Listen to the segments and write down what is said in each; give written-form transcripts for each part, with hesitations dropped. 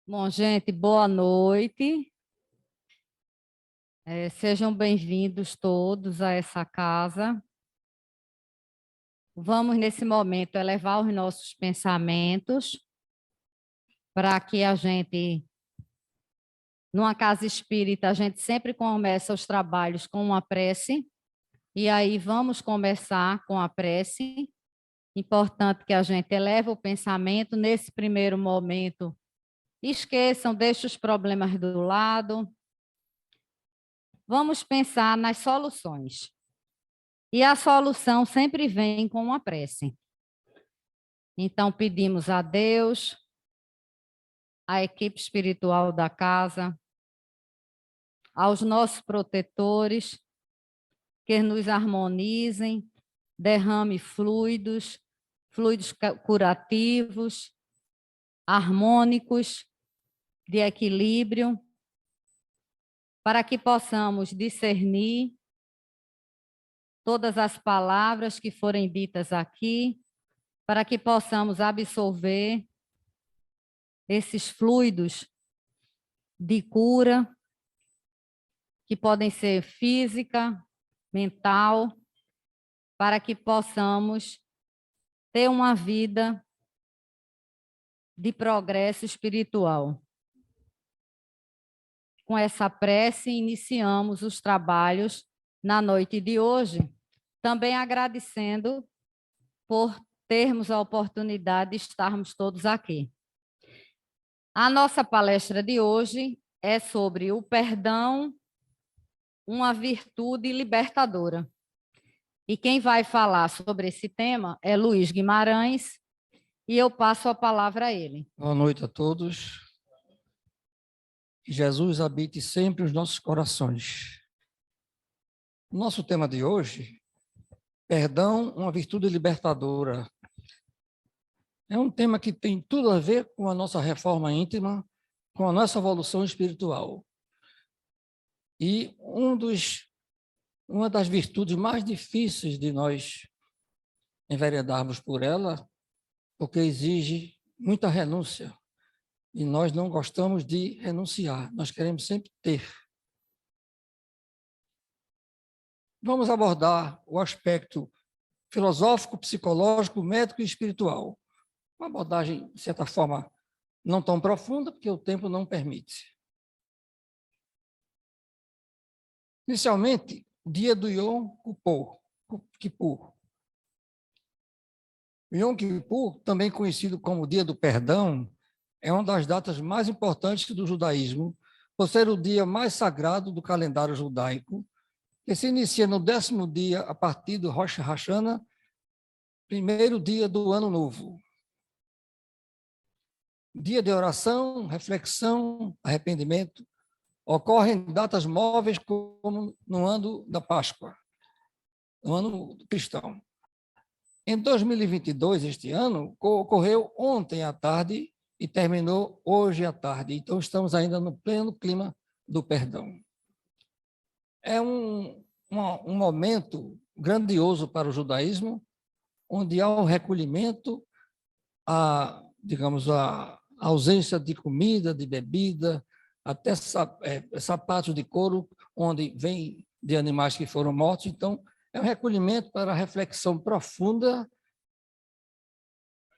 Bom, gente, boa noite. Sejam bem-vindos todos a essa casa. Vamos, nesse momento, elevar os nossos pensamentos para que a gente, numa casa espírita, a gente sempre começa os trabalhos com uma prece. E aí vamos começar com a prece. Importante que a gente eleve o pensamento nesse primeiro momento. Esqueçam, deixem os problemas do lado. Vamos pensar nas soluções. E a solução sempre vem com uma prece. Então, pedimos a Deus, à equipe espiritual da casa, aos nossos protetores, que nos harmonizem, derrame fluidos curativos, harmônicos, de equilíbrio, para que possamos discernir todas as palavras que forem ditas aqui, para que possamos absorver esses fluidos de cura, que podem ser física, mental, para que possamos ter uma vida de progresso espiritual. Com essa prece, iniciamos os trabalhos na noite de hoje, também agradecendo por termos a oportunidade de estarmos todos aqui. A nossa palestra de hoje é sobre o perdão, uma virtude libertadora. E quem vai falar sobre esse tema é Luiz Guimarães, e eu passo a palavra a ele. Boa noite a todos. Que Jesus habite sempre os nossos corações. O nosso tema de hoje, perdão, uma virtude libertadora. É um tema que tem tudo a ver com a nossa reforma íntima, com a nossa evolução espiritual. E uma das virtudes mais difíceis de nós enveredarmos por ela, porque exige muita renúncia. E nós não gostamos de renunciar, nós queremos sempre ter. Vamos abordar o aspecto filosófico, psicológico, médico e espiritual. Uma abordagem, de certa forma, não tão profunda, porque o tempo não permite. Inicialmente, o dia do Yom Kippur. O Yom Kippur, também conhecido como Dia do Perdão, é uma das datas mais importantes do judaísmo, por ser o dia mais sagrado do calendário judaico, que se inicia no 10º dia a partir do Rosh Hashanah, primeiro dia do Ano Novo. Dia de oração, reflexão, arrependimento, ocorrem datas móveis como no ano da Páscoa, no ano cristão. Em 2022, este ano, ocorreu ontem à tarde e terminou hoje à tarde. Então, estamos ainda no pleno clima do perdão. É um momento grandioso para o judaísmo, onde há um recolhimento, digamos, a ausência de comida, de bebida, até sapatos de couro, onde vem de animais que foram mortos. Então, é um recolhimento para a reflexão profunda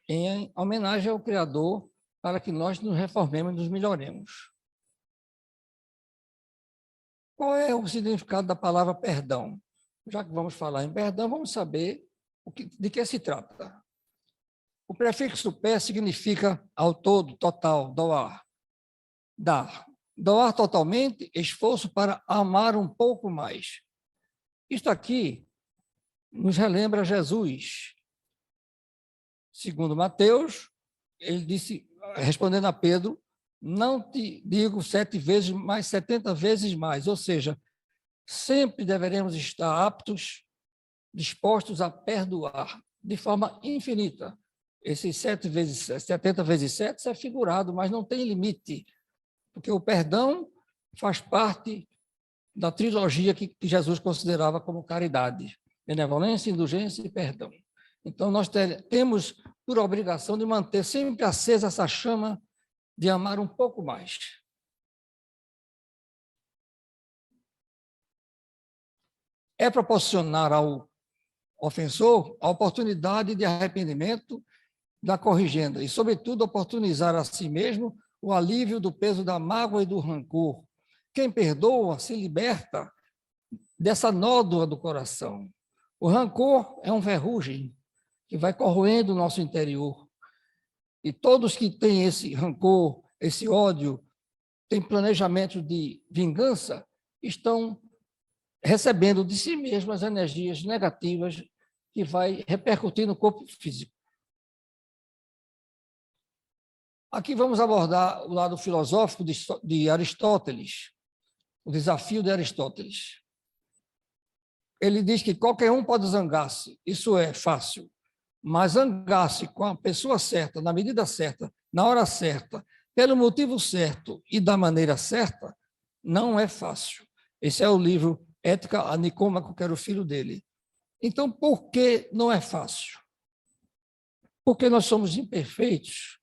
em homenagem ao Criador, para que nós nos reformemos e nos melhoremos. Qual é o significado da palavra perdão? Já que vamos falar em perdão, vamos saber de que se trata. O prefixo pé significa ao todo, total, doar, dar. Doar totalmente, esforço para amar um pouco mais. Isto aqui nos relembra Jesus. Segundo Mateus, ele disse, respondendo a Pedro, não te digo 7 vezes, mas 70 vezes mais. Ou seja, sempre deveremos estar aptos, dispostos a perdoar de forma infinita. Esses 70 vezes 7 é figurado, mas não tem limite, porque o perdão faz parte da trilogia que Jesus considerava como caridade: benevolência, indulgência e perdão. Então, nós temos por obrigação de manter sempre acesa essa chama de amar um pouco mais. É proporcionar ao ofensor a oportunidade de arrependimento da corrigenda e, sobretudo, oportunizar a si mesmo o alívio do peso da mágoa e do rancor. Quem perdoa se liberta dessa nódoa do coração. O rancor é um ferrugem que vai corroendo o nosso interior. E todos que têm esse rancor, esse ódio, têm planejamento de vingança, estão recebendo de si mesmos as energias negativas que vai repercutir no corpo físico. Aqui vamos abordar o lado filosófico de Aristóteles, o desafio de Aristóteles. Ele diz que qualquer um pode zangar-se, isso é fácil, mas zangar-se com a pessoa certa, na medida certa, na hora certa, pelo motivo certo e da maneira certa, não é fácil. Esse é o livro Ética a Nicômaco, que era o filho dele. Então, por que não é fácil? Porque nós somos imperfeitos.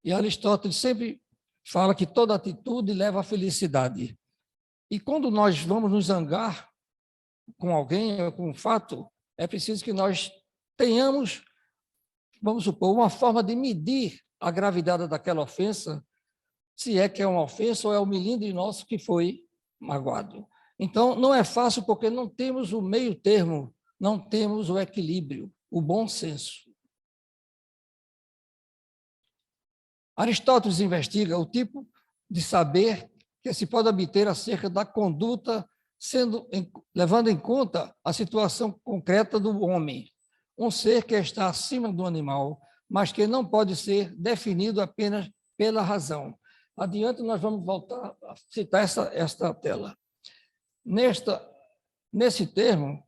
E Aristóteles sempre fala que toda atitude leva à felicidade. E quando nós vamos nos zangar com alguém ou com um fato, é preciso que nós tenhamos, vamos supor, uma forma de medir a gravidade daquela ofensa, se é que é uma ofensa ou é o melindre nosso que foi magoado. Então, não é fácil porque não temos o meio termo, não temos o equilíbrio, o bom senso. Aristóteles investiga o tipo de saber que se pode obter acerca da conduta, levando em conta a situação concreta do homem, um ser que está acima do animal, mas que não pode ser definido apenas pela razão. Adiante, nós vamos voltar a citar esta tela. Nesse termo,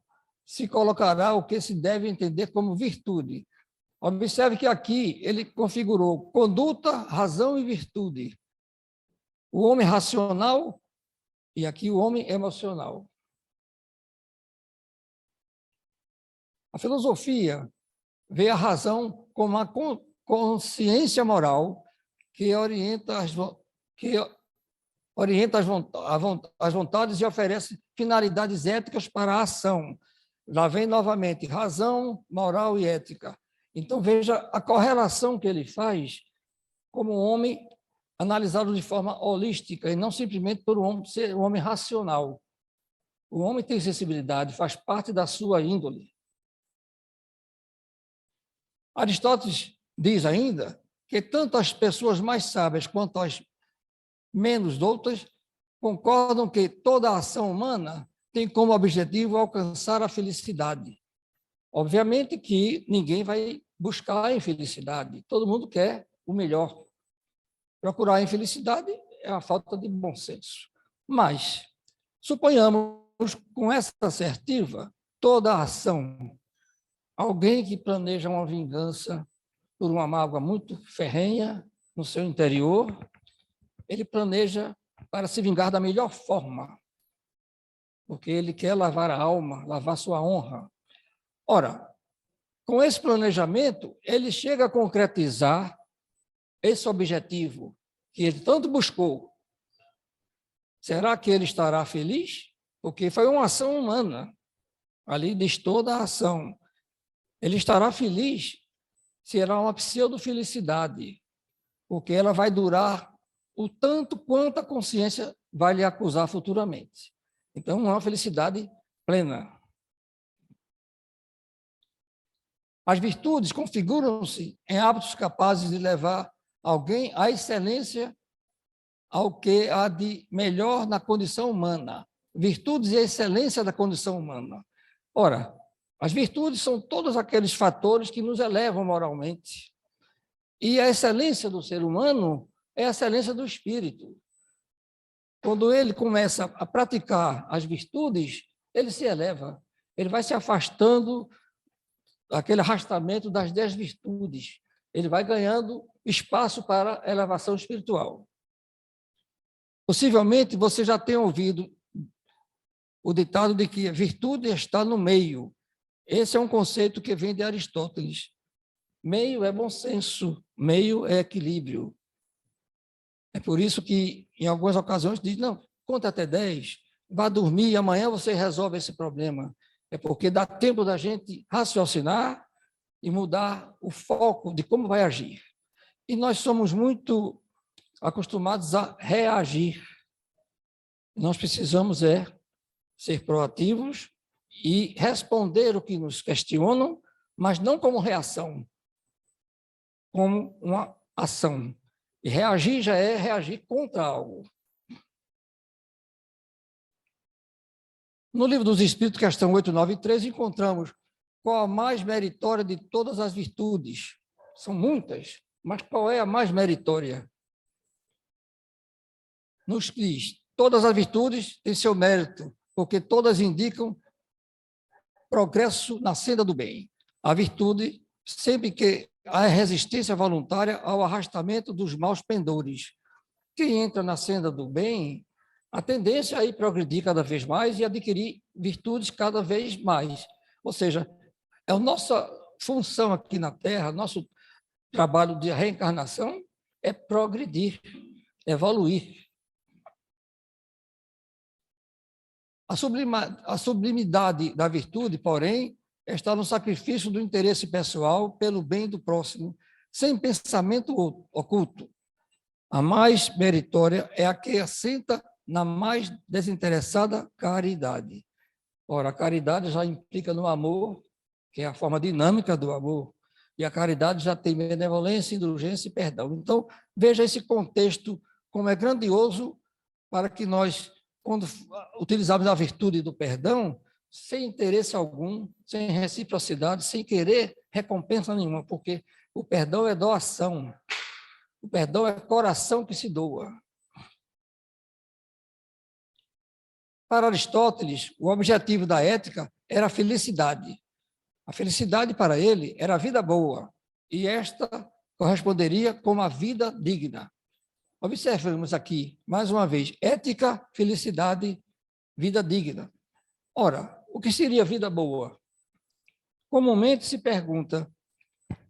se colocará o que se deve entender como virtude. Observe que aqui ele configurou conduta, razão e virtude. O homem racional e aqui o homem emocional. A filosofia vê a razão como a consciência moral que orienta as vontades e oferece finalidades éticas para a ação. Lá vem novamente razão, moral e ética. Então, veja a correlação que ele faz como um homem analisado de forma holística e não simplesmente por um homem ser um homem racional. O homem tem sensibilidade, faz parte da sua índole. Aristóteles diz ainda que tanto as pessoas mais sábias quanto as menos doutas concordam que toda a ação humana tem como objetivo alcançar a felicidade. Obviamente que ninguém vai buscar a infelicidade, todo mundo quer o melhor. Procurar a infelicidade é a falta de bom senso. Mas, suponhamos, com essa assertiva, toda a ação, alguém que planeja uma vingança por uma mágoa muito ferrenha no seu interior, ele planeja para se vingar da melhor forma, porque ele quer lavar a alma, lavar sua honra. Ora, com esse planejamento, ele chega a concretizar esse objetivo que ele tanto buscou. Será que ele estará feliz? Porque foi uma ação humana. Ali diz toda a ação. Ele estará feliz? Será uma pseudo-felicidade, porque ela vai durar o tanto quanto a consciência vai lhe acusar futuramente. Então, não é uma felicidade plena. As virtudes configuram-se em hábitos capazes de levar alguém à excelência, ao que há de melhor na condição humana. Virtudes e a excelência da condição humana. Ora, as virtudes são todos aqueles fatores que nos elevam moralmente. E a excelência do ser humano é a excelência do espírito. Quando ele começa a praticar as virtudes, ele se eleva, ele vai se afastando daquele arrastamento das 10 virtudes, ele vai ganhando espaço para a elevação espiritual. Possivelmente você já tenha ouvido o ditado de que a virtude está no meio. Esse é um conceito que vem de Aristóteles. Meio é bom senso, meio é equilíbrio. É por isso que, em algumas ocasiões, diz, não, conta até 10, vá dormir e amanhã você resolve esse problema. É porque dá tempo da gente raciocinar e mudar o foco de como vai agir. E nós somos muito acostumados a reagir. Nós precisamos ser proativos e responder o que nos questionam, mas não como reação, como uma ação. E reagir já é reagir contra algo. No Livro dos Espíritos, questão 893, encontramos qual a mais meritória de todas as virtudes. São muitas, mas qual é a mais meritória? Nos diz, todas as virtudes têm seu mérito, porque todas indicam progresso na senda do bem. A virtude, sempre que há resistência voluntária ao arrastamento dos maus pendores. Quem entra na senda do bem, a tendência é ir progredir cada vez mais e adquirir virtudes cada vez mais. Ou seja, é a nossa função aqui na Terra, nosso trabalho de reencarnação é progredir, evoluir. A sublimidade da virtude, porém, está no sacrifício do interesse pessoal pelo bem do próximo, sem pensamento oculto. A mais meritória é a que assenta na mais desinteressada caridade. Ora, a caridade já implica no amor, que é a forma dinâmica do amor, e a caridade já tem benevolência, indulgência e perdão. Então, veja esse contexto como é grandioso para que nós, quando utilizarmos a virtude do perdão, sem interesse algum, sem reciprocidade, sem querer recompensa nenhuma, porque o perdão é doação. O perdão é coração que se doa. Para Aristóteles, o objetivo da ética era a felicidade. A felicidade para ele era a vida boa, e esta corresponderia com a vida digna. Observemos aqui, mais uma vez, ética, felicidade, vida digna. Ora, o que seria vida boa? Comumente se pergunta,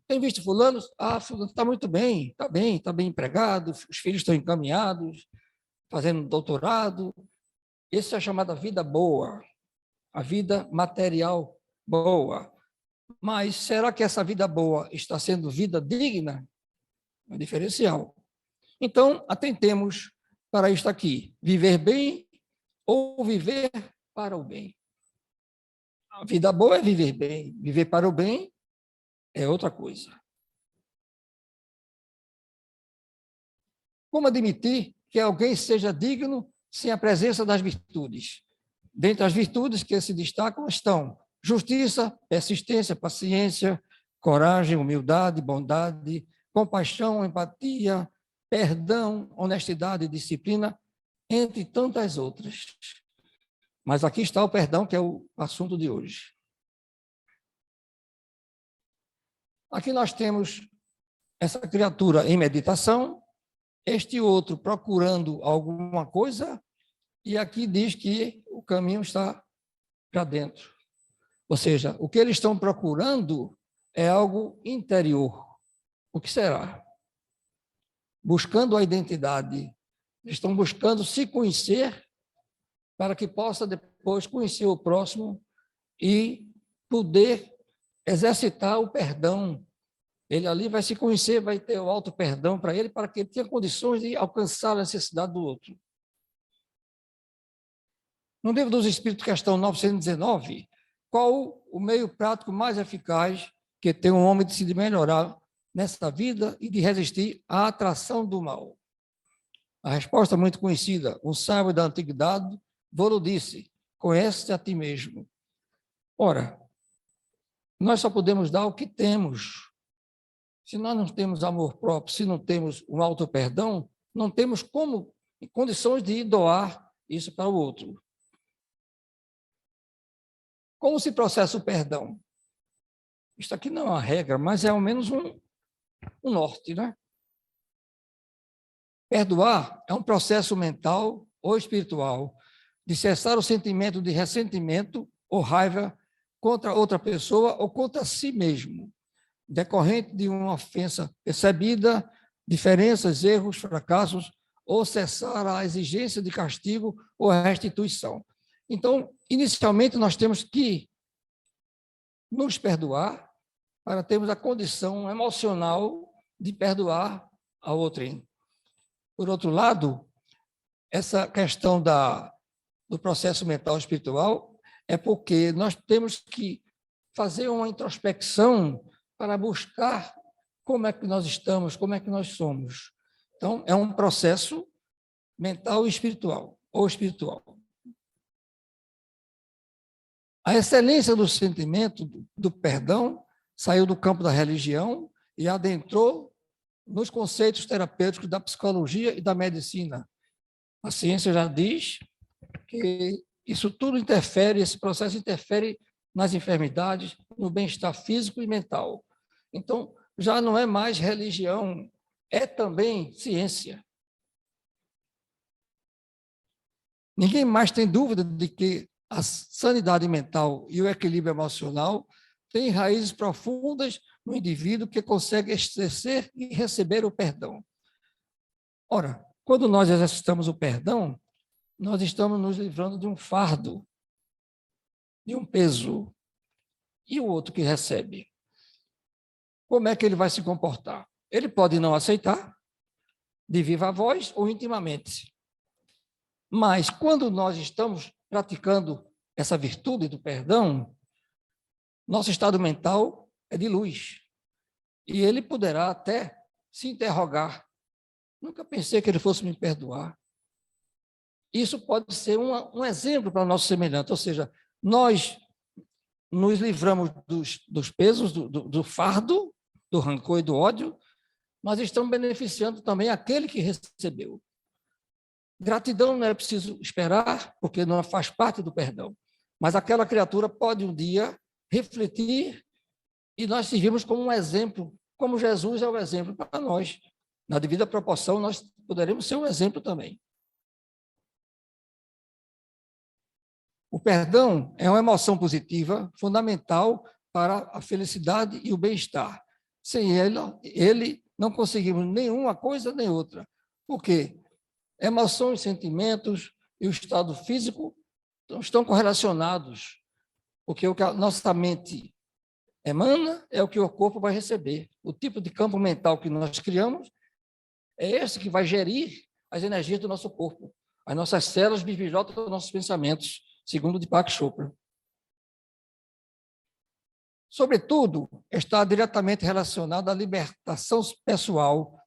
tem visto fulano? Ah, fulano está muito bem, está bem empregado, os filhos estão encaminhados, fazendo doutorado. Essa é a chamada vida boa, a vida material boa. Mas será que essa vida boa está sendo vida digna? É diferencial. Então, atentemos para isto aqui, viver bem ou viver para o bem. A vida boa é viver bem, viver para o bem é outra coisa. Como admitir que alguém seja digno sem a presença das virtudes? Dentre as virtudes que se destacam estão justiça, persistência, paciência, coragem, humildade, bondade, compaixão, empatia, perdão, honestidade, disciplina, entre tantas outras. Mas aqui está o perdão, que é o assunto de hoje. Aqui nós temos essa criatura em meditação, este outro procurando alguma coisa, e aqui diz que o caminho está para dentro. Ou seja, o que eles estão procurando é algo interior. O que será? Buscando a identidade. Eles estão buscando se conhecer para que possa depois conhecer o próximo e poder exercitar o perdão. Ele ali vai se conhecer, vai ter o auto-perdão para ele, para que ele tenha condições de alcançar a necessidade do outro. No Livro dos Espíritos, questão 919, qual o meio prático mais eficaz que tem um homem de se melhorar nessa vida e de resistir à atração do mal? A resposta muito conhecida, um sábio da antiguidade, Volo disse, conhece-te a ti mesmo. Ora, nós só podemos dar o que temos. Se nós não temos amor próprio, se não temos um auto-perdão, não temos condições de doar isso para o outro. Como se processa o perdão? Isso aqui não é uma regra, mas é ao menos um norte, né? Perdoar é um processo mental ou espiritual de cessar o sentimento de ressentimento ou raiva contra outra pessoa ou contra si mesmo, decorrente de uma ofensa percebida, diferenças, erros, fracassos ou cessar a exigência de castigo ou a restituição. Então, inicialmente, nós temos que nos perdoar para termos a condição emocional de perdoar a outrem. Por outro lado, essa questão do processo mental espiritual é porque nós temos que fazer uma introspecção para buscar como é que nós estamos, como é que nós somos. Então, é um processo mental e espiritual, ou espiritual. A excelência do sentimento do perdão saiu do campo da religião e adentrou nos conceitos terapêuticos da psicologia e da medicina. A ciência já diz que isso tudo interfere, esse processo interfere nas enfermidades, no bem-estar físico e mental. Então, já não é mais religião, é também ciência. Ninguém mais tem dúvida de que a sanidade mental e o equilíbrio emocional têm raízes profundas no indivíduo que consegue exercer e receber o perdão. Ora, quando nós exercitamos o perdão, nós estamos nos livrando de um fardo, de um peso. E o outro que recebe? Como é que ele vai se comportar? Ele pode não aceitar, de viva voz ou intimamente. Mas quando nós estamos praticando essa virtude do perdão, nosso estado mental é de luz. E ele poderá até se interrogar. Nunca pensei que ele fosse me perdoar. Isso pode ser um exemplo para o nosso semelhante, ou seja, nós nos livramos dos pesos, do fardo, do rancor e do ódio, mas estamos beneficiando também aquele que recebeu. Gratidão não é preciso esperar, porque não faz parte do perdão, mas aquela criatura pode um dia refletir e nós servimos como um exemplo, como Jesus é o exemplo para nós. Na devida proporção, nós poderemos ser um exemplo também. O perdão é uma emoção positiva, fundamental para a felicidade e o bem-estar. Sem ele não conseguimos nenhuma coisa nem outra. Por quê? Emoções, sentimentos e o estado físico estão correlacionados, porque o que a nossa mente emana é o que o corpo vai receber. O tipo de campo mental que nós criamos é esse que vai gerir as energias do nosso corpo. As nossas células bivilhotam os nossos pensamentos, segundo Deepak Chopra. Sobretudo, está diretamente relacionado à libertação pessoal,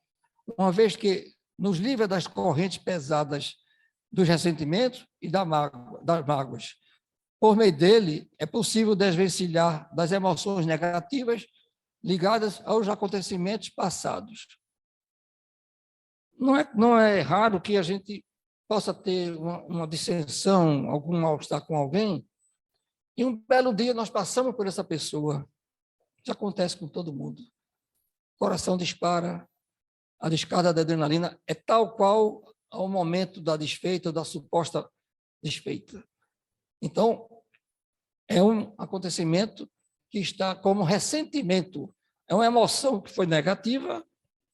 uma vez que nos livra das correntes pesadas dos ressentimentos e das mágoas. Por meio dele, é possível desvencilhar das emoções negativas ligadas aos acontecimentos passados. Não é raro que a gente possa ter uma dissensão, algum mal-estar com alguém, e um belo dia nós passamos por essa pessoa. Isso acontece com todo mundo. O coração dispara, a descarga da adrenalina é tal qual ao momento da desfeita ou da suposta desfeita. Então, é um acontecimento que está como ressentimento. É uma emoção que foi negativa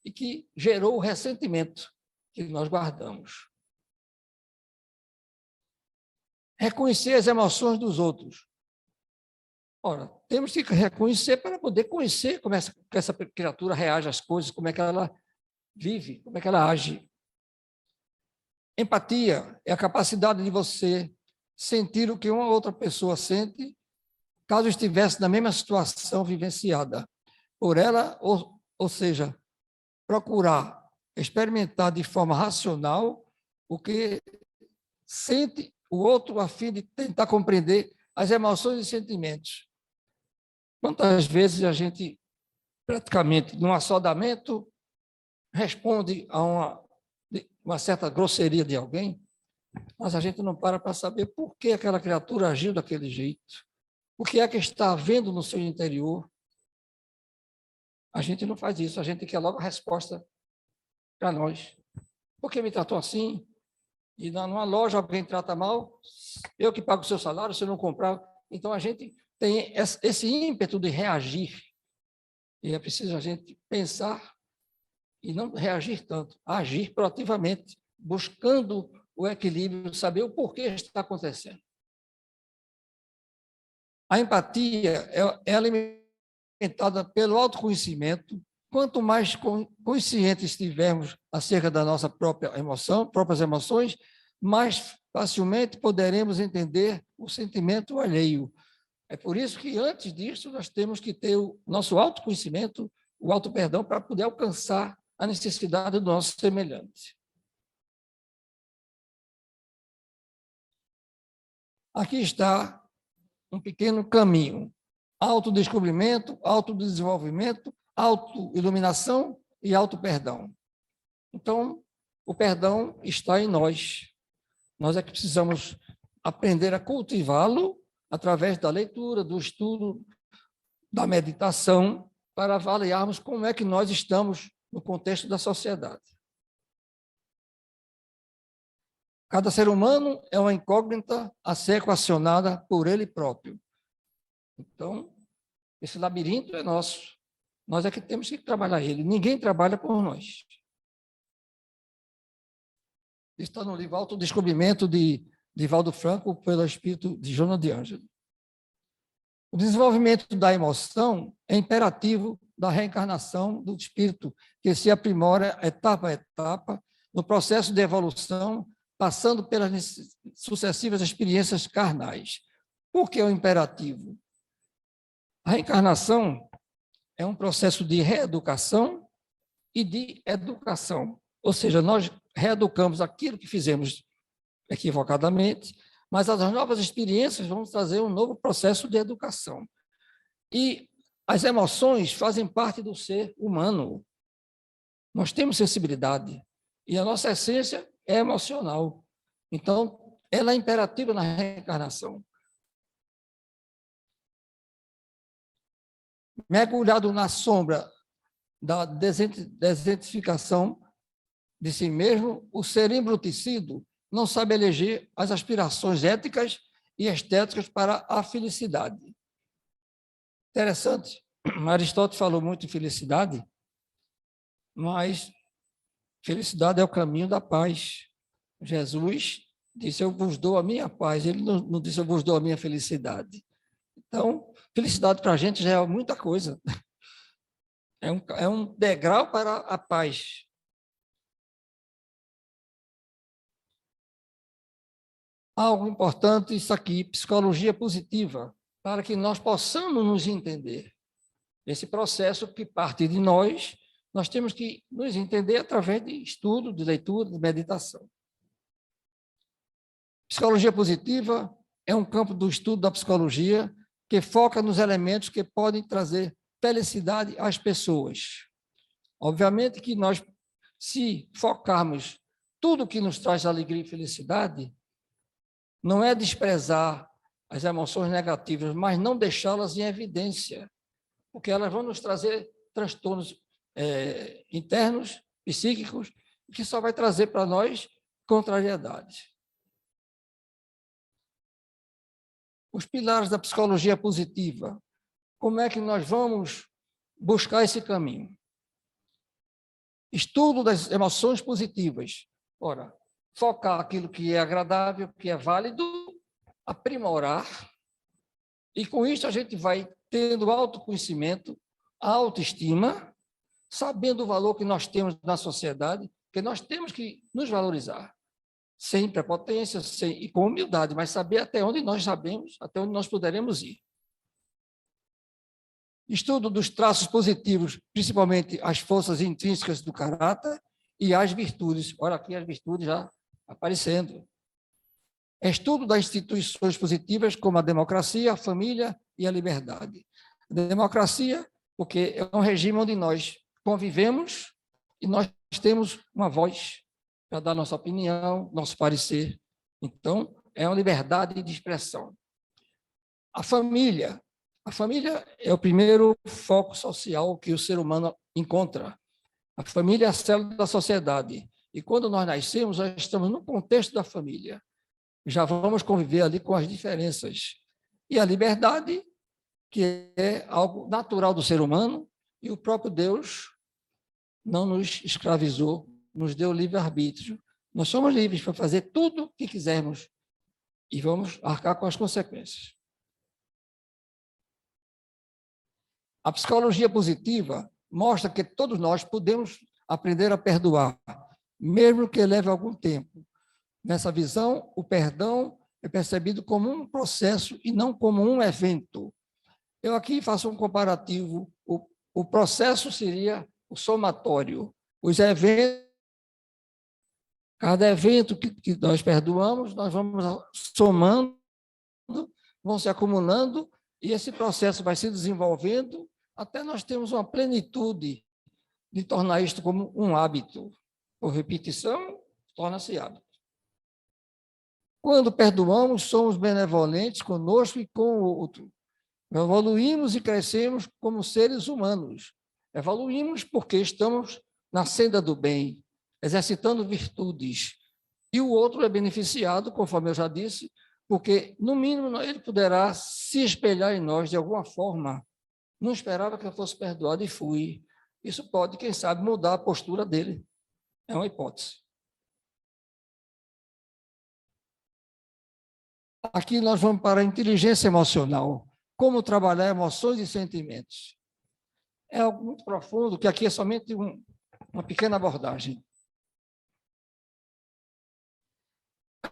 e que gerou o ressentimento que nós guardamos. Reconhecer as emoções dos outros. Ora, temos que reconhecer para poder conhecer como essa criatura reage às coisas, como é que ela vive, como é que ela age. Empatia é a capacidade de você sentir o que uma outra pessoa sente, caso estivesse na mesma situação vivenciada por ela, ou seja, procurar experimentar de forma racional o que sente o outro, a fim de tentar compreender as emoções e sentimentos. Quantas vezes a gente, praticamente, num assodamento, responde a uma certa grosseria de alguém, mas a gente não para saber por que aquela criatura agiu daquele jeito, o que é que está havendo no seu interior. A gente não faz isso, a gente quer logo a resposta para nós. Por que me tratou assim? E numa loja alguém trata mal, eu que pago o seu salário, você não comprar. Então a gente tem esse ímpeto de reagir. E é preciso a gente pensar e não reagir tanto, agir proativamente, buscando o equilíbrio, saber o porquê está acontecendo. A empatia é alimentada pelo autoconhecimento. Quanto mais conscientes estivermos acerca da nossa próprias emoções, mais facilmente poderemos entender o sentimento alheio. É por isso que, antes disso, nós temos que ter o nosso autoconhecimento, o auto-perdão, para poder alcançar a necessidade do nosso semelhante. Aqui está um pequeno caminho: autodescobrimento, autodesenvolvimento, autoiluminação e auto-perdão. Então, o perdão está em nós. Nós é que precisamos aprender a cultivá-lo através da leitura, do estudo, da meditação, para avaliarmos como é que nós estamos no contexto da sociedade. Cada ser humano é uma incógnita a ser equacionada por ele próprio. Então, esse labirinto é nosso. Nós é que temos que trabalhar ele. Ninguém trabalha por nós. Está no livro Autodescobrimento de Divaldo Franco, pelo espírito de Joana de Ângelo. O desenvolvimento da emoção é imperativo da reencarnação do espírito, que se aprimora etapa a etapa no processo de evolução, passando pelas sucessivas experiências carnais. Por que é o imperativo? A reencarnação é um processo de reeducação e de educação. Ou seja, nós reeducamos aquilo que fizemos equivocadamente, mas as novas experiências vão trazer um novo processo de educação. E as emoções fazem parte do ser humano. Nós temos sensibilidade e a nossa essência é emocional. Então, ela é imperativa na reencarnação. Mergulhado na sombra da desidentificação de si mesmo, o ser embrutecido não sabe eleger as aspirações éticas e estéticas para a felicidade. Interessante, Aristóteles falou muito em felicidade, mas felicidade é o caminho da paz. Jesus disse, eu vos dou a minha paz, ele não disse, eu vos dou a minha felicidade. Então, felicidade para a gente já é muita coisa. É um degrau para a paz. Algo importante, isso aqui, psicologia positiva, para que nós possamos nos entender. Esse processo que parte de nós, nós temos que nos entender através de estudo, de leitura, de meditação. Psicologia positiva é um campo do estudo da psicologia que foca nos elementos que podem trazer felicidade às pessoas. Obviamente que nós, se focarmos tudo que nos traz alegria e felicidade, não é desprezar as emoções negativas, mas não deixá-las em evidência, porque elas vão nos trazer transtornos internos, psíquicos, que só vai trazer para nós contrariedade. Os pilares da psicologia positiva. Como é que nós vamos buscar esse caminho? Estudo das emoções positivas. Ora, focar aquilo que é agradável, que é válido, aprimorar, e com isso a gente vai tendo autoconhecimento, autoestima, sabendo o valor que nós temos na sociedade, que nós temos que nos valorizar, sem prepotência e com humildade, mas saber até onde nós sabemos, até onde nós poderemos ir. Estudo dos traços positivos, principalmente as forças intrínsecas do caráter e as virtudes. Olha aqui as virtudes já aparecendo. Estudo das instituições positivas como a democracia, a família e a liberdade. A democracia, porque é um regime onde nós convivemos e nós temos uma voz para dar nossa opinião, nosso parecer. Então, é uma liberdade de expressão. A família é o primeiro foco social que o ser humano encontra. A família é a célula da sociedade. E quando nós nascemos, nós estamos no contexto da família. Já vamos conviver ali com as diferenças. E a liberdade, que é algo natural do ser humano, e o próprio Deus não nos escravizou, nos deu livre-arbítrio. Nós somos livres para fazer tudo o que quisermos e vamos arcar com as consequências. A psicologia positiva mostra que todos nós podemos aprender a perdoar, mesmo que leve algum tempo. Nessa visão, o perdão é percebido como um processo e não como um evento. Eu aqui faço um comparativo. O processo seria o somatório. Os eventos, cada evento que nós perdoamos, nós vamos somando, vão se acumulando, e esse processo vai se desenvolvendo até nós termos uma plenitude de tornar isto como um hábito. Por repetição, torna-se hábito. Quando perdoamos, somos benevolentes conosco e com o outro. Evoluímos e crescemos como seres humanos. Evoluímos porque estamos na senda do bem, exercitando virtudes. E o outro é beneficiado, conforme eu já disse, porque, no mínimo, ele poderá se espelhar em nós de alguma forma. Não esperava que eu fosse perdoado e fui. Isso pode, quem sabe, mudar a postura dele. É uma hipótese. Aqui nós vamos para a inteligência emocional. Como trabalhar emoções e sentimentos. É algo muito profundo, que aqui é somente uma pequena abordagem.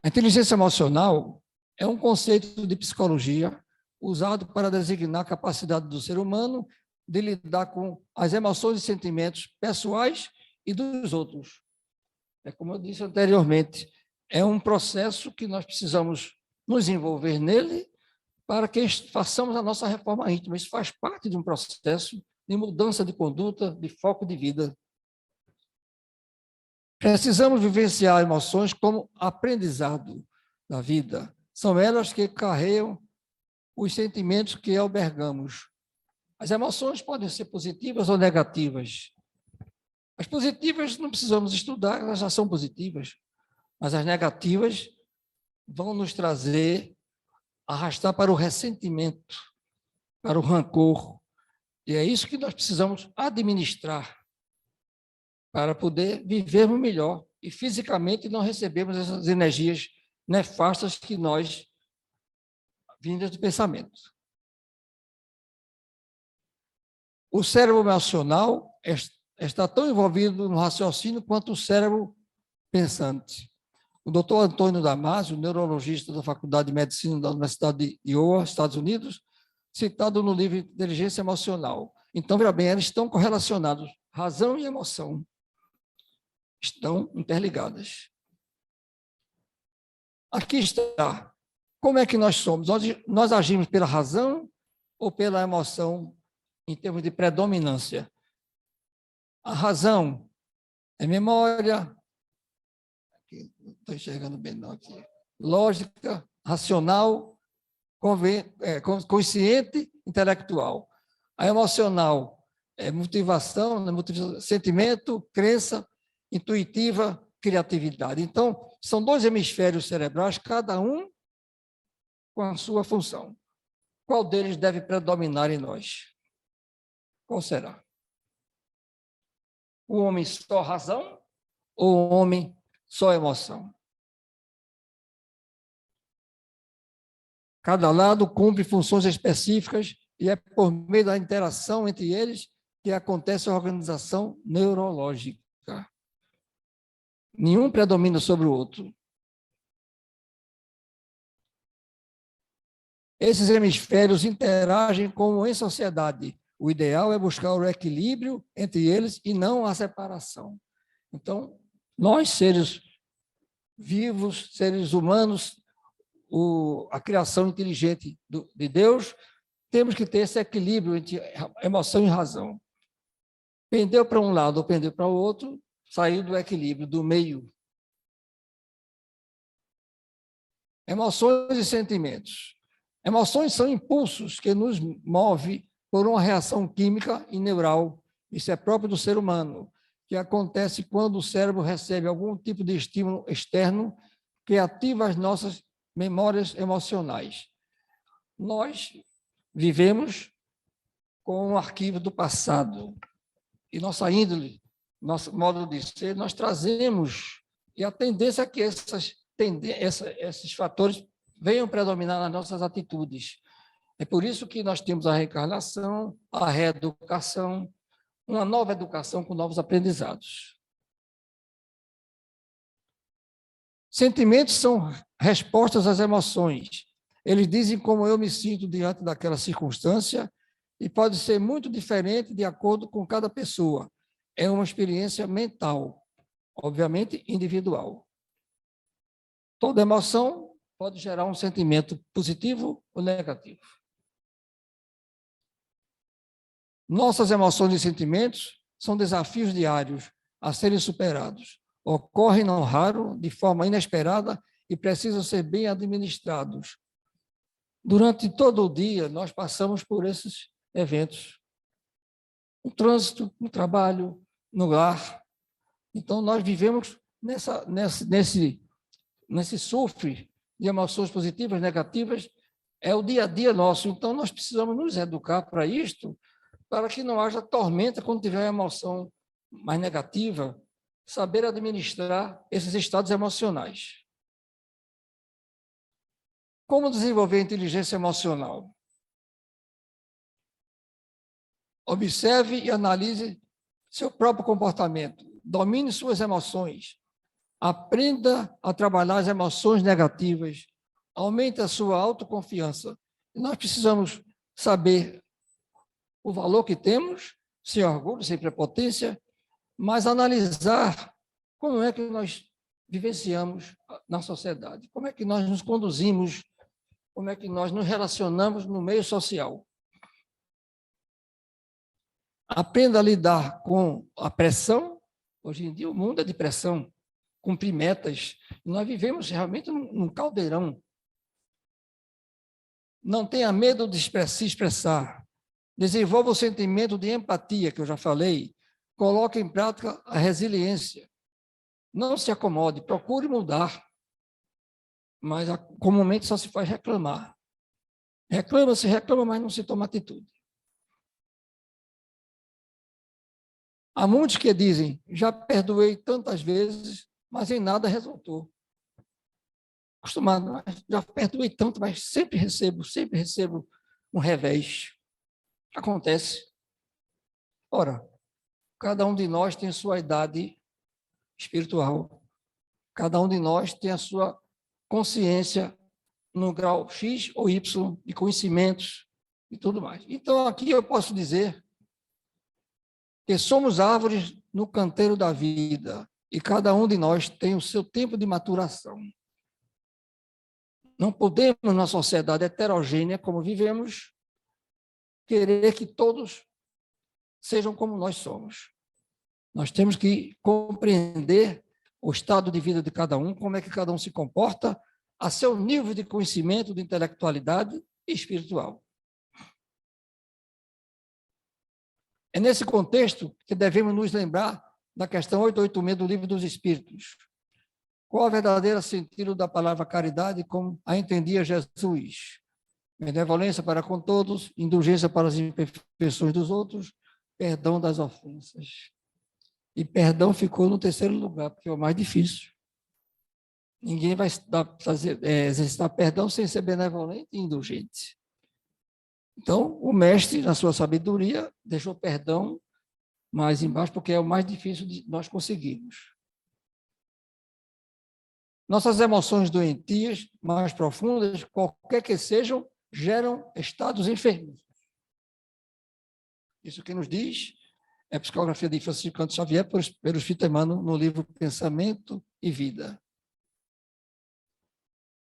A inteligência emocional é um conceito de psicologia usado para designar a capacidade do ser humano de lidar com as emoções e sentimentos pessoais e dos outros. É como eu disse anteriormente, é um processo que nós precisamos nos envolver nele para que façamos a nossa reforma íntima. Isso faz parte de um processo de mudança de conduta, de foco de vida. Precisamos vivenciar emoções como aprendizado da vida. São elas que carregam os sentimentos que albergamos. As emoções podem ser positivas ou negativas. As positivas não precisamos estudar, elas já são positivas. Mas as negativas vão nos trazer, arrastar para o ressentimento, para o rancor. E é isso que nós precisamos administrar para poder vivermos melhor e fisicamente não recebermos essas energias nefastas que nós vindas do pensamento. O cérebro emocional está tão envolvido no raciocínio quanto o cérebro pensante. O doutor Antônio Damasio, neurologista da Faculdade de Medicina da Universidade de Iowa, Estados Unidos, citado no livro Inteligência Emocional. Então, veja bem, eles estão correlacionados. Razão e emoção estão interligadas. Aqui está. Como é que nós somos? Nós agimos pela razão ou pela emoção em termos de predominância? A razão é memória, estou enxergando bem não aqui, lógica, racional, consciente, intelectual. A emocional é motivação, sentimento, crença, intuitiva, criatividade. Então, são dois hemisférios cerebrais, cada um com a sua função. Qual deles deve predominar em nós? Qual será? O homem só razão ou o homem só emoção? Cada lado cumpre funções específicas e é por meio da interação entre eles que acontece a organização neurológica. Nenhum predomina sobre o outro. Esses hemisférios interagem como em sociedade. O ideal é buscar o equilíbrio entre eles e não a separação. Então, nós, seres vivos, seres humanos, a criação inteligente de Deus, temos que ter esse equilíbrio entre emoção e razão. Pendeu para um lado ou pendeu para o outro, saiu do equilíbrio, do meio. Emoções e sentimentos. Emoções são impulsos que nos movem por uma reação química e neural. Isso é próprio do ser humano, que acontece quando o cérebro recebe algum tipo de estímulo externo que ativa as nossas memórias emocionais. Nós vivemos com um arquivo do passado. E nossa índole, nosso modo de ser, nós trazemos E a tendência é que esses fatores venham predominar nas nossas atitudes. É por isso que nós temos a reencarnação, a reeducação, uma nova educação com novos aprendizados. Sentimentos são respostas às emoções. Eles dizem como eu me sinto diante daquela circunstância e pode ser muito diferente de acordo com cada pessoa. É uma experiência mental, obviamente individual. Toda emoção pode gerar um sentimento positivo ou negativo. Nossas emoções e sentimentos são desafios diários a serem superados. Ocorrem, não raro, de forma inesperada e precisam ser bem administrados. Durante todo o dia, nós passamos por esses eventos. No trânsito, no trabalho, no lar. Então, nós vivemos nesse surf de emoções positivas, negativas, é o dia a dia nosso. Então, nós precisamos nos educar para isto, para que não haja tormenta quando tiver uma emoção mais negativa, saber administrar esses estados emocionais. Como desenvolver a inteligência emocional? Observe e analise seu próprio comportamento. Domine suas emoções. Aprenda a trabalhar as emoções negativas. Aumente a sua autoconfiança. Nós precisamos saber o valor que temos, sem orgulho, sem prepotência, mas analisar como é que nós vivenciamos na sociedade, como é que nós nos conduzimos, como é que nós nos relacionamos no meio social. Aprenda a lidar com a pressão. Hoje em dia o mundo é de pressão, cumprir metas. Nós vivemos realmente num caldeirão. Não tenha medo de se expressar. Desenvolva o sentimento de empatia, que eu já falei. Coloque em prática a resiliência. Não se acomode, procure mudar. Mas comumente só se faz reclamar. Reclama, mas não se toma atitude. Há muitos que dizem, já perdoei tantas vezes, mas em nada resultou. Acostumado, já perdoei tanto, mas sempre recebo um revés. Acontece. Ora, cada um de nós tem a sua idade espiritual. Cada um de nós tem a sua consciência no grau X ou Y de conhecimentos e tudo mais. Então, aqui eu posso dizer que somos árvores no canteiro da vida e cada um de nós tem o seu tempo de maturação. Não podemos, na sociedade heterogênea como vivemos, querer que todos sejam como nós somos. Nós temos que compreender o estado de vida de cada um, como é que cada um se comporta, a seu nível de conhecimento, de intelectualidade e espiritual. É nesse contexto que devemos nos lembrar da questão 886 do Livro dos Espíritos. Qual o verdadeiro sentido da palavra caridade, como a entendia Jesus? Benevolência para com todos, indulgência para as imperfeições dos outros, perdão das ofensas. E perdão ficou no terceiro lugar, porque é o mais difícil. Ninguém vai exercitar perdão sem ser benevolente e indulgente. Então, o mestre, na sua sabedoria, deixou perdão mais embaixo, porque é o mais difícil de nós conseguirmos. Nossas emoções doentias, mais profundas, qualquer que sejam, geram estados enfermos. Isso que nos diz é a psicografia de Francisco Cândido Xavier pelo Espírito Emmanuel no livro Pensamento e Vida.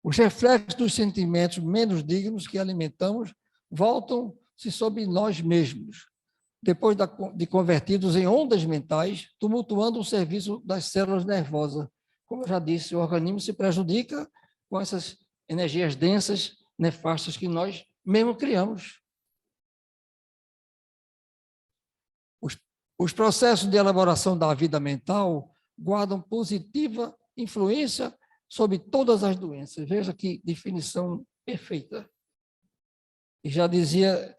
Os reflexos dos sentimentos menos dignos que alimentamos voltam-se sobre nós mesmos, depois de convertidos em ondas mentais, tumultuando o serviço das células nervosas. Como eu já disse, o organismo se prejudica com essas energias densas, nefastas que nós mesmo criamos. Os processos de elaboração da vida mental guardam positiva influência sobre todas as doenças. Veja que definição perfeita. E já dizia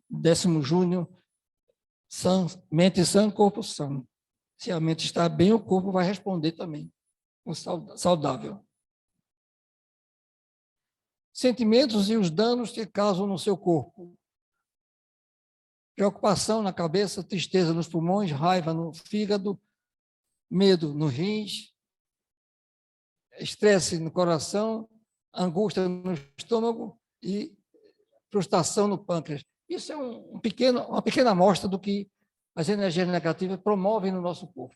Décimo Júnior, mente sã, corpo são. Se a mente está bem, o corpo vai responder também, saudável. Sentimentos e os danos que causam no seu corpo. Preocupação na cabeça, tristeza nos pulmões, raiva no fígado, medo nos rins, estresse no coração, angústia no estômago e frustração no pâncreas. Isso é uma pequena amostra do que as energias negativas promovem no nosso corpo.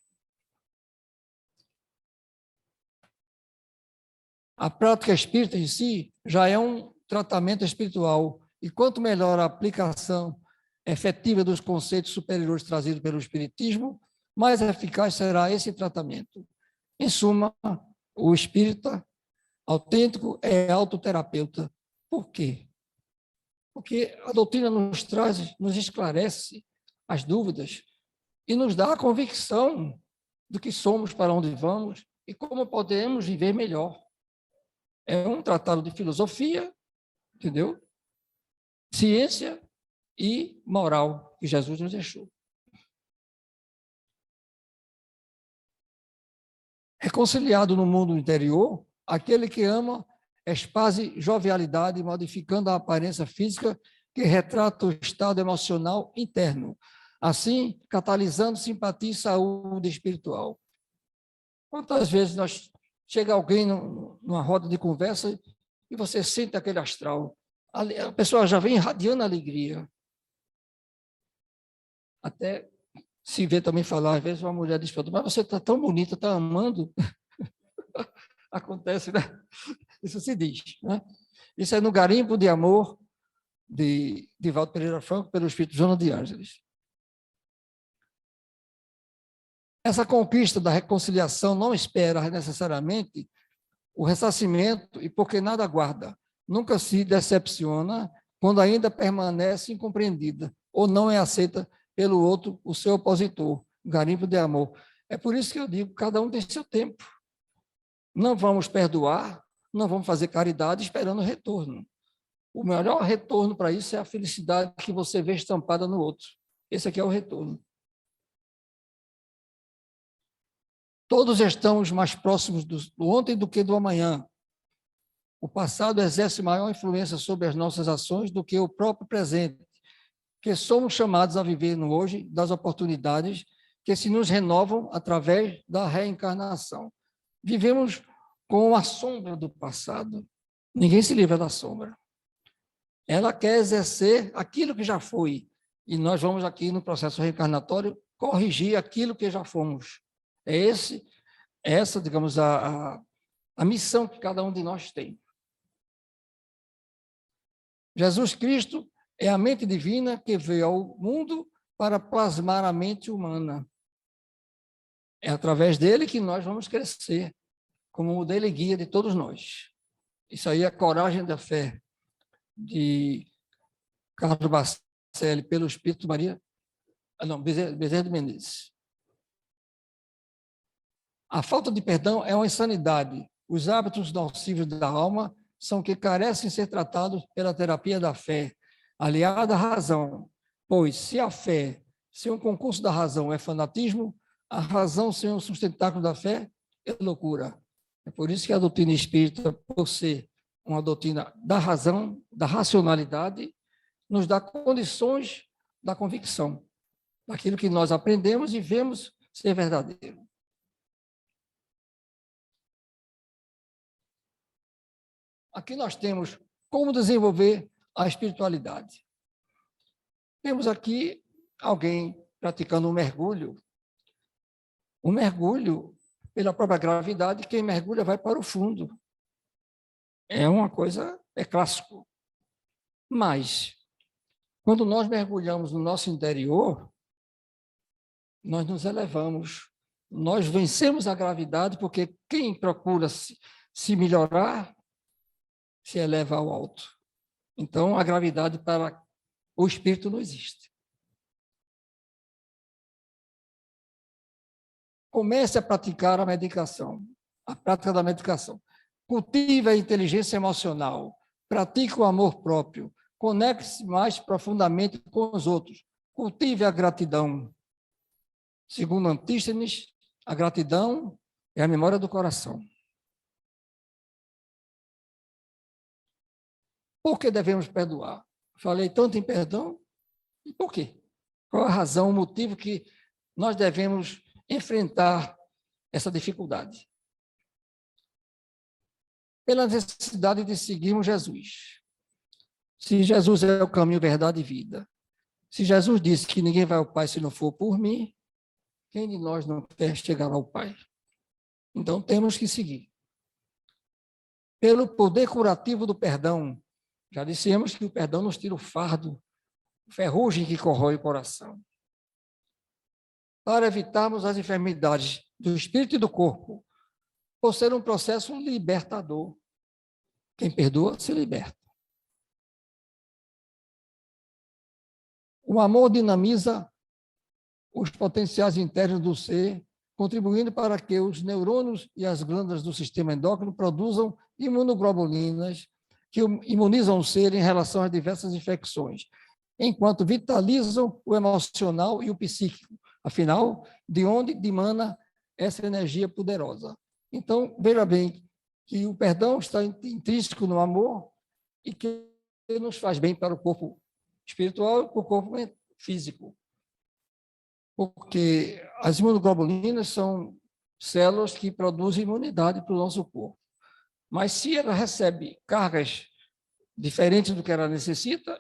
A prática espírita em si já é um tratamento espiritual, e quanto melhor a aplicação efetiva dos conceitos superiores trazidos pelo Espiritismo, mais eficaz será esse tratamento. Em suma, o espírita autêntico é autoterapeuta. Por quê? Porque a doutrina nos traz, nos esclarece as dúvidas e nos dá a convicção do que somos, para onde vamos e como podemos viver melhor. É um tratado de filosofia, entendeu? Ciência e moral que Jesus nos deixou. Reconciliado no mundo interior, aquele que ama esparce jovialidade, modificando a aparência física que retrata o estado emocional interno, assim catalisando simpatia e saúde espiritual. Quantas vezes chega alguém numa roda de conversa e você sente aquele astral, a pessoa já vem irradiando alegria. Até se vê também falar, às vezes uma mulher diz para outra, mas você está tão bonita, está amando. Acontece, né? Isso se diz, né? Isso é no Garimpo de Amor, de Divaldo Pereira Franco, pelo Espírito Joana de Ângeles. Essa conquista da reconciliação não espera necessariamente o ressarcimento e porque nada aguarda. Nunca se decepciona quando ainda permanece incompreendida ou não é aceita pelo outro, o seu opositor, Garimpo de Amor. É por isso que eu digo, cada um tem seu tempo. Não vamos perdoar, não vamos fazer caridade esperando retorno. O melhor retorno para isso é a felicidade que você vê estampada no outro. Esse aqui é o retorno. Todos estamos mais próximos do ontem do que do amanhã. O passado exerce maior influência sobre as nossas ações do que o próprio presente, que somos chamados a viver no hoje das oportunidades que se nos renovam através da reencarnação. Vivemos com a sombra do passado. Ninguém se livra da sombra. Ela quer exercer aquilo que já foi. E nós vamos aqui no processo reencarnatório corrigir aquilo que já fomos. É essa, digamos, a missão que cada um de nós tem. Jesus Cristo é a mente divina que veio ao mundo para plasmar a mente humana. É através dele que nós vamos crescer, como modelo e guia de todos nós. Isso aí é a coragem da fé de Carlos Bacelli, pelo Espírito Maria, Bezerra de Menezes. A falta de perdão é uma insanidade. Os hábitos nocivos da alma são que carecem de ser tratados pela terapia da fé, aliada à razão, pois se a fé, se um concurso da razão é fanatismo, a razão sem o sustentáculo da fé é loucura. É por isso que a doutrina espírita, por ser uma doutrina da razão, da racionalidade, nos dá condições da convicção, daquilo que nós aprendemos e vemos ser verdadeiro. Aqui nós temos como desenvolver a espiritualidade. Temos aqui alguém praticando um mergulho. Um mergulho, pela própria gravidade, quem mergulha vai para o fundo. É uma coisa, é clássico. Mas, quando nós mergulhamos no nosso interior, nós nos elevamos. Nós vencemos a gravidade, porque quem procura se melhorar, se eleva ao alto. Então, a gravidade para o espírito não existe. Comece a praticar a medicação, a prática da medicação. Cultive a inteligência emocional, pratique o amor próprio, conecte-se mais profundamente com os outros, cultive a gratidão. Segundo Antístenes, a gratidão é a memória do coração. Por que devemos perdoar? Falei tanto em perdão, e por quê? Qual a razão, o motivo que nós devemos enfrentar essa dificuldade? Pela necessidade de seguirmos Jesus. Se Jesus é o caminho, verdade e vida, se Jesus disse que ninguém vai ao Pai se não for por mim, quem de nós não quer chegar ao Pai? Então temos que seguir. Pelo poder curativo do perdão, já dissemos que o perdão nos tira o fardo, a ferrugem que corrói o coração. Para evitarmos as enfermidades do espírito e do corpo, por ser um processo libertador. Quem perdoa, se liberta. O amor dinamiza os potenciais internos do ser, contribuindo para que os neurônios e as glândulas do sistema endócrino produzam imunoglobulinas que imunizam o ser em relação a diversas infecções, enquanto vitalizam o emocional e o psíquico. Afinal, de onde dimana essa energia poderosa? Então, veja bem que o perdão está intrínseco no amor e que nos faz bem para o corpo espiritual e para o corpo físico. Porque as imunoglobulinas são células que produzem imunidade para o nosso corpo. Mas se ela recebe cargas diferentes do que ela necessita,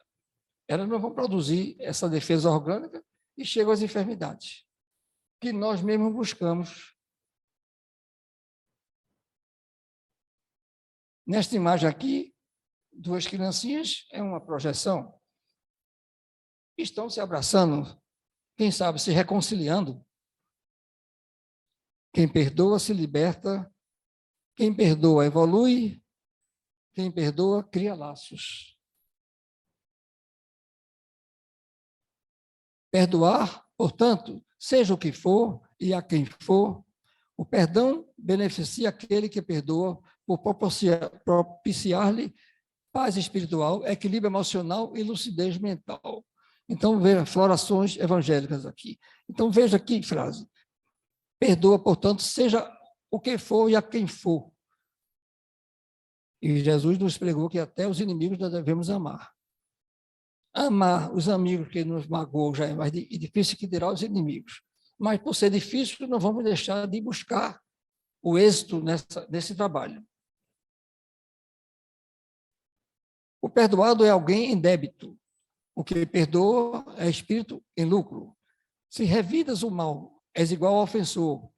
elas não vão produzir essa defesa orgânica e chegam às enfermidades que nós mesmos buscamos. Nesta imagem aqui, duas criancinhas, é uma projeção, estão se abraçando, quem sabe se reconciliando. Quem perdoa se liberta, quem perdoa evolui, quem perdoa cria laços. Perdoar, portanto, seja o que for e a quem for, o perdão beneficia aquele que perdoa por propiciar-lhe paz espiritual, equilíbrio emocional e lucidez mental. Então, veja, florações evangélicas aqui. Então, veja aqui, frase. Perdoa, portanto, seja o que for e a quem for. E Jesus nos pregou que até os inimigos nós devemos amar. Amar os amigos que nos magoam já é mais difícil que dirá os inimigos. Mas, por ser difícil, não vamos deixar de buscar o êxito nesse trabalho. O perdoado é alguém em débito. O que perdoa é espírito em lucro. Se revidas o mal, és igual ao ofensor.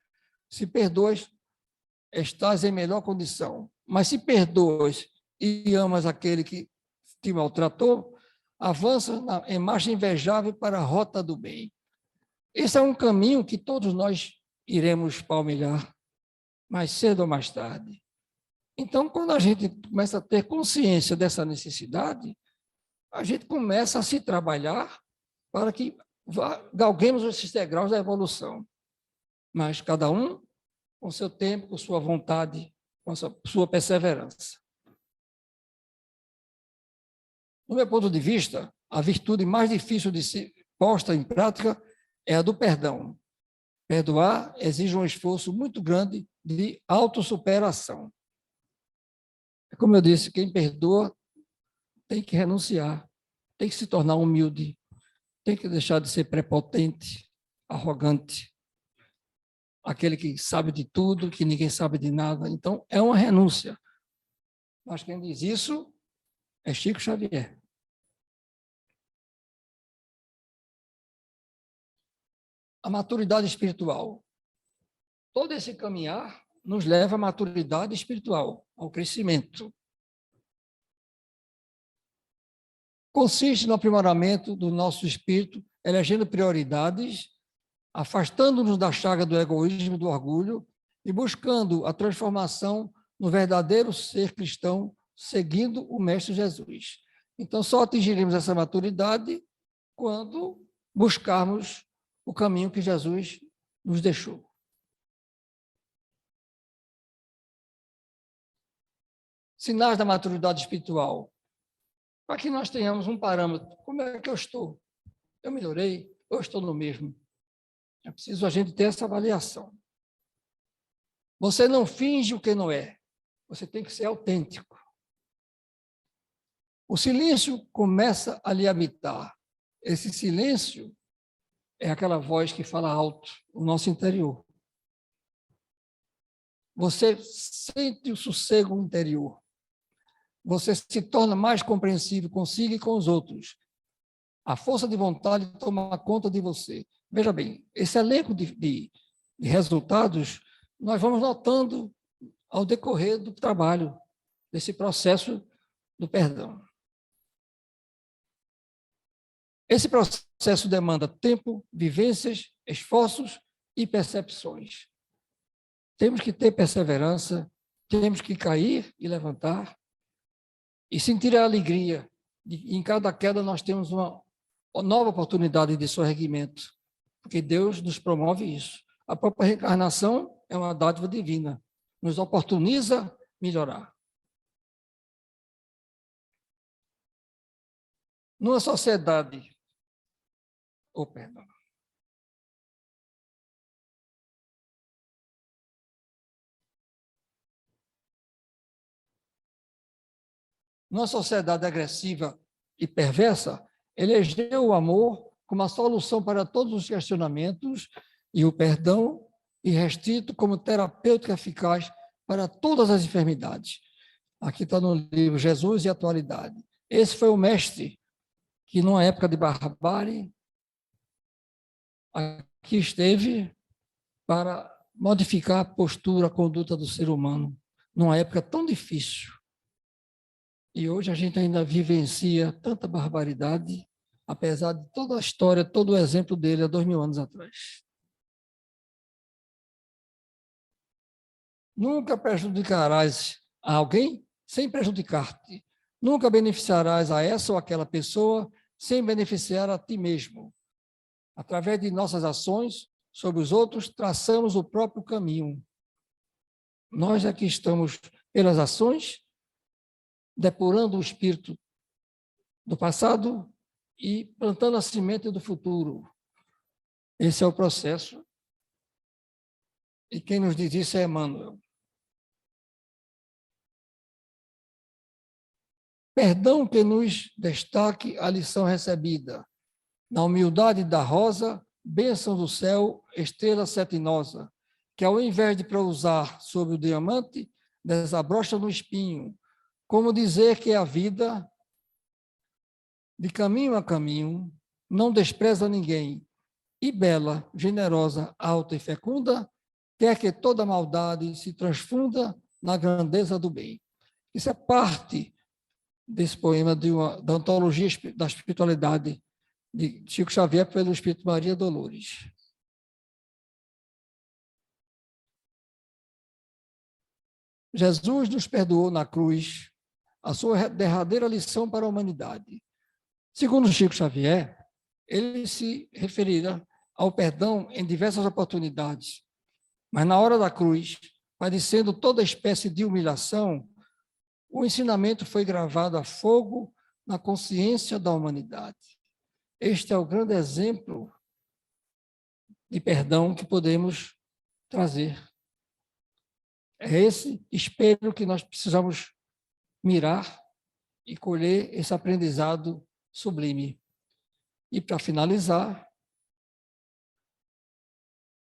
Se perdoas, estás em melhor condição. Mas se perdoas e amas aquele que te maltratou, avança em marcha invejável para a rota do bem. Esse é um caminho que todos nós iremos palmilhar, mais cedo ou mais tarde. Então, quando a gente começa a ter consciência dessa necessidade, a gente começa a se trabalhar para que galguemos esses degraus da evolução. Mas cada um com seu tempo, com sua vontade, com a sua perseverança. Do meu ponto de vista, a virtude mais difícil de ser posta em prática é a do perdão. Perdoar exige um esforço muito grande de autossuperação. Como eu disse, quem perdoa tem que renunciar, tem que se tornar humilde, tem que deixar de ser prepotente, arrogante, aquele que sabe de tudo, que ninguém sabe de nada. Então, é uma renúncia. Mas quem diz isso é Chico Xavier. A maturidade espiritual. Todo esse caminhar nos leva à maturidade espiritual, ao crescimento. Consiste no aprimoramento do nosso espírito, elegendo prioridades, afastando-nos da chaga do egoísmo e do orgulho e buscando a transformação no verdadeiro ser cristão, seguindo o Mestre Jesus. Então, só atingiremos essa maturidade quando buscarmos o caminho que Jesus nos deixou. Sinais da maturidade espiritual. Para que nós tenhamos um parâmetro. Como é que eu estou? Eu melhorei? Ou estou no mesmo? É preciso a gente ter essa avaliação. Você não finge o que não é. Você tem que ser autêntico. O silêncio começa a lhe habitar. Esse silêncio é aquela voz que fala alto no nosso interior. Você sente o sossego interior. Você se torna mais compreensível consigo e com os outros. A força de vontade toma conta de você. Veja bem, esse elenco de resultados nós vamos notando ao decorrer do trabalho, desse processo do perdão. Esse processo demanda tempo, vivências, esforços e percepções. Temos que ter perseverança, temos que cair e levantar e sentir a alegria. Em cada queda nós temos uma nova oportunidade de sorregimento, porque Deus nos promove isso. A própria reencarnação é uma dádiva divina, nos oportuniza melhorar. Numa sociedade, perdão. Numa sociedade agressiva e perversa, elegeu o amor como a solução para todos os questionamentos e o perdão irrestrito como terapêutica eficaz para todas as enfermidades. Aqui está no livro Jesus e Atualidade. Esse foi o mestre que, numa época de barbárie, aqui esteve para modificar a postura, a conduta do ser humano, numa época tão difícil. E hoje a gente ainda vivencia tanta barbaridade, apesar de toda a história, todo o exemplo dele há 2000 anos atrás. Nunca prejudicarás a alguém sem prejudicar-te. Nunca beneficiarás a essa ou aquela pessoa sem beneficiar a ti mesmo. Através de nossas ações sobre os outros, traçamos o próprio caminho. Nós aqui estamos, pelas ações, depurando o espírito do passado e plantando a semente do futuro. Esse é o processo. E quem nos diz isso é Emmanuel. Perdão que nos destaque a lição recebida. Na humildade da rosa, bênção do céu, estrela setinosa, que ao invés de prousar sobre o diamante, desabrocha no espinho. Como dizer que a vida, de caminho a caminho, não despreza ninguém, e bela, generosa, alta e fecunda, quer que toda maldade se transfunda na grandeza do bem. Isso é parte desse poema da antologia da espiritualidade de Chico Xavier pelo Espírito Maria Dolores. Jesus nos perdoou na cruz a sua derradeira lição para a humanidade. Segundo Chico Xavier, ele se referirá ao perdão em diversas oportunidades, mas na hora da cruz, padecendo toda espécie de humilhação, o ensinamento foi gravado a fogo na consciência da humanidade. Este é o grande exemplo de perdão que podemos trazer. É esse espelho que nós precisamos mirar e colher esse aprendizado sublime. E, para finalizar,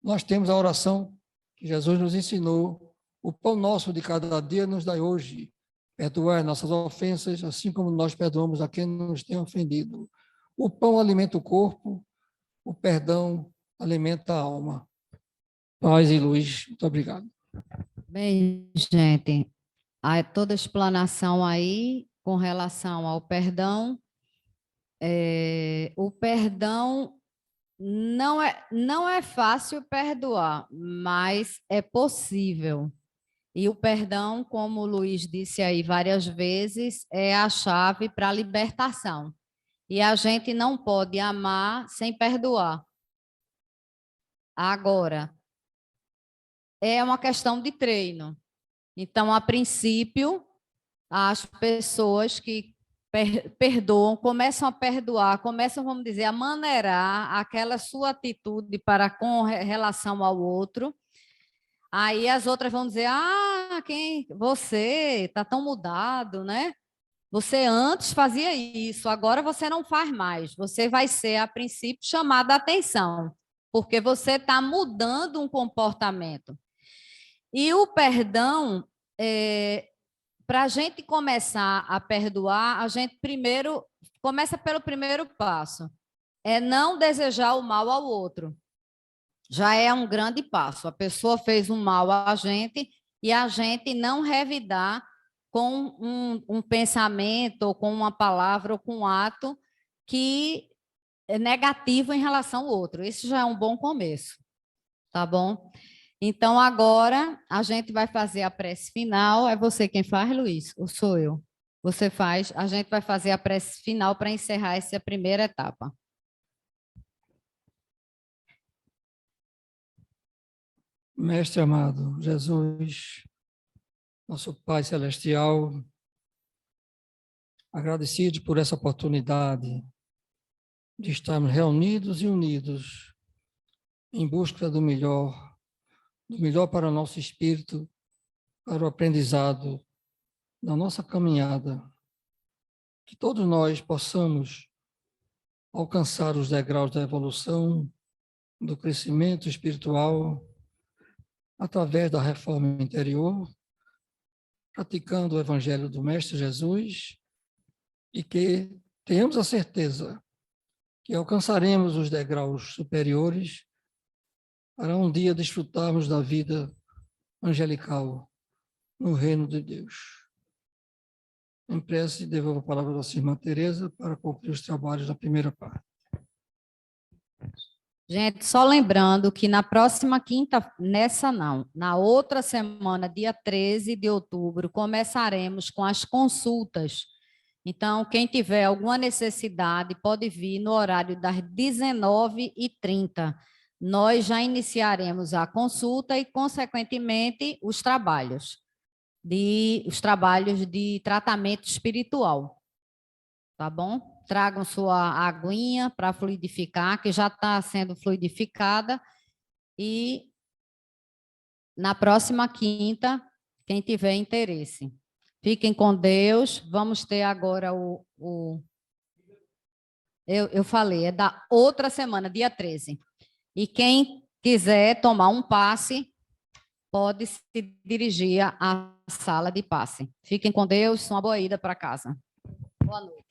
nós temos a oração que Jesus nos ensinou: o pão nosso de cada dia nos dai hoje. Perdoar nossas ofensas, assim como nós perdoamos a quem nos tem ofendido. O pão alimenta o corpo, o perdão alimenta a alma. Paz e luz. Muito obrigado. Bem, gente, toda a explanação aí com relação ao perdão. O perdão não é fácil perdoar, mas é possível. E o perdão, como o Luiz disse aí várias vezes, é a chave para a libertação. E a gente não pode amar sem perdoar. Agora, é uma questão de treino. Então, a princípio, as pessoas que perdoam, começam a perdoar, começam, vamos dizer, a maneirar aquela sua atitude para com relação ao outro. Aí as outras vão dizer: ah, quem você está tão mudado, né? Você antes fazia isso, agora você não faz mais. Você vai ser, a princípio, chamada a atenção, porque você está mudando um comportamento. E o perdão, para a gente começar a perdoar, a gente primeiro começa pelo primeiro passo, é não desejar o mal ao outro. Já é um grande passo. A pessoa fez um mal a gente e a gente não revidar com um pensamento, ou com uma palavra, ou com um ato que é negativo em relação ao outro. Isso já é um bom começo, tá bom? Então, agora, a gente vai fazer a prece final. É você quem faz, Luiz? Ou sou eu? Você faz. A gente vai fazer a prece final para encerrar essa primeira etapa. Mestre amado, Jesus, nosso Pai Celestial, agradecido por essa oportunidade de estarmos reunidos e unidos em busca do melhor para o nosso espírito, para o aprendizado da nossa caminhada, que todos nós possamos alcançar os degraus da evolução, do crescimento espiritual, através da reforma interior, praticando o Evangelho do Mestre Jesus, e que tenhamos a certeza que alcançaremos os degraus superiores para um dia desfrutarmos da vida angelical no reino de Deus. Em prece, devolvo a palavra à nossa irmã Tereza para cumprir os trabalhos da primeira parte. Gente, só lembrando que na próxima quinta, nessa não, na outra semana, dia 13 de outubro, começaremos com as consultas. Então, quem tiver alguma necessidade pode vir no horário das 19h30. Nós já iniciaremos a consulta e, consequentemente, os trabalhos de tratamento espiritual. Tá bom? Tragam sua aguinha para fluidificar, que já está sendo fluidificada. E na próxima quinta, quem tiver interesse. Fiquem com Deus. Vamos ter agora eu falei, é da outra semana, dia 13. E quem quiser tomar um passe, pode se dirigir à sala de passe. Fiquem com Deus, uma boa ida para casa. Boa noite.